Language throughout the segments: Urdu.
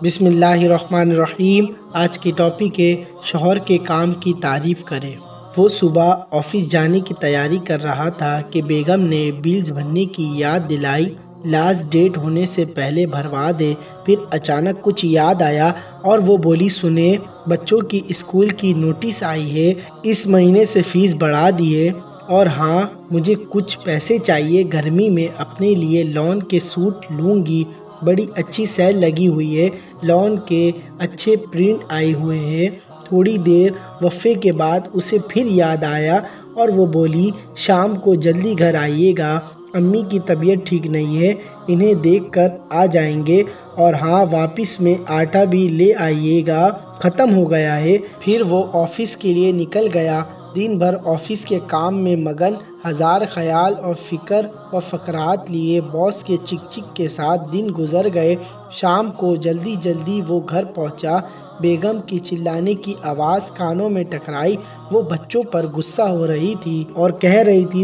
بسم اللہ الرحمن الرحیم۔ آج کی ٹاپک ہے شوہر کے کام کی تعریف کریں۔ وہ صبح آفس جانے کی تیاری کر رہا تھا کہ بیگم نے بلز بھرنے کی یاد دلائی۔ لاسٹ ڈیٹ ہونے سے پہلے بھروا دے۔ پھر اچانک کچھ یاد آیا اور وہ بولی، سنیں، بچوں کی اسکول کی نوٹس آئی ہے، اس مہینے سے فیس بڑھا دی ہے، اور ہاں مجھے کچھ پیسے چاہیے، گرمی میں اپنے لیے لون کے سوٹ لوں گی، بڑی اچھی سیل لگی ہوئی ہے، لون کے اچھے پرنٹ آئے ہوئے ہیں۔ تھوڑی دیر وقفے کے بعد اسے پھر یاد آیا اور وہ بولی، شام کو جلدی گھر آئیے گا، امی کی طبیعت ٹھیک نہیں ہے، انہیں دیکھ کر آ جائیں گے، اور ہاں واپس میں آٹا بھی لے آئیے گا، ختم ہو گیا ہے۔ پھر وہ آفس کے لیے نکل گیا۔ دن بھر آفس کے کام میں مگن، ہزار خیال اور فکر و فکرات لیے باس کے چک چک کے ساتھ دن گزر گئے۔ شام کو جلدی وہ گھر پہنچا۔ بیگم کی چلانے کی آواز کانوں میں ٹکرائی۔ وہ بچوں پر غصہ ہو رہی تھی اور کہہ رہی تھی،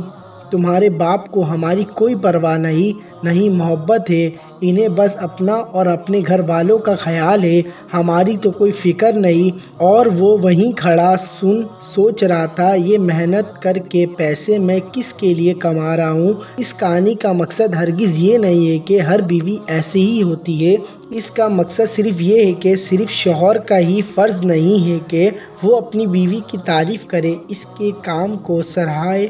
تمہارے باپ کو ہماری کوئی پرواہ نہیں محبت ہے، انہیں بس اپنا اور اپنے گھر والوں کا خیال ہے، ہماری تو کوئی فکر نہیں۔ اور وہ وہیں کھڑا سوچ رہا تھا، یہ محنت کر کے پیسے میں کس کے لیے کما رہا ہوں۔ اس کہانی کا مقصد ہرگز یہ نہیں ہے کہ ہر بیوی ایسی ہی ہوتی ہے، اس کا مقصد صرف یہ ہے کہ صرف شوہر کا ہی فرض نہیں ہے کہ وہ اپنی بیوی کی تعریف کرے، اس کے کام کو سراہے۔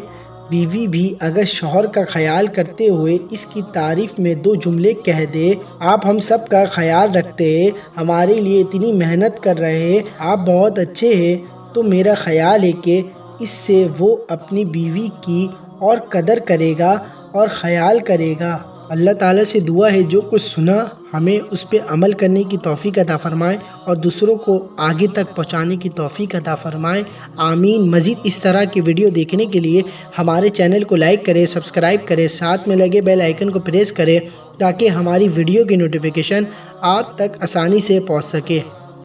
بیوی بھی اگر شوہر کا خیال کرتے ہوئے اس کی تعریف میں دو جملے کہہ دے، آپ ہم سب کا خیال رکھتے ہیں، ہمارے لیے اتنی محنت کر رہے ہیں، آپ بہت اچھے ہیں، تو میرا خیال ہے کہ اس سے وہ اپنی بیوی کی اور قدر کرے گا اور خیال کرے گا۔ اللہ تعالیٰ سے دعا ہے جو کچھ سنا ہمیں اس پہ عمل کرنے کی توفیق عطا فرمائے اور دوسروں کو آگے تک پہنچانے کی توفیق عطا فرمائے، آمین۔ مزید اس طرح کی ویڈیو دیکھنے کے لیے ہمارے چینل کو لائک کریں، سبسکرائب کریں، ساتھ میں لگے بیل آئیکن کو پریس کریں تاکہ ہماری ویڈیو کی نوٹیفیکیشن آپ تک آسانی سے پہنچ سکے۔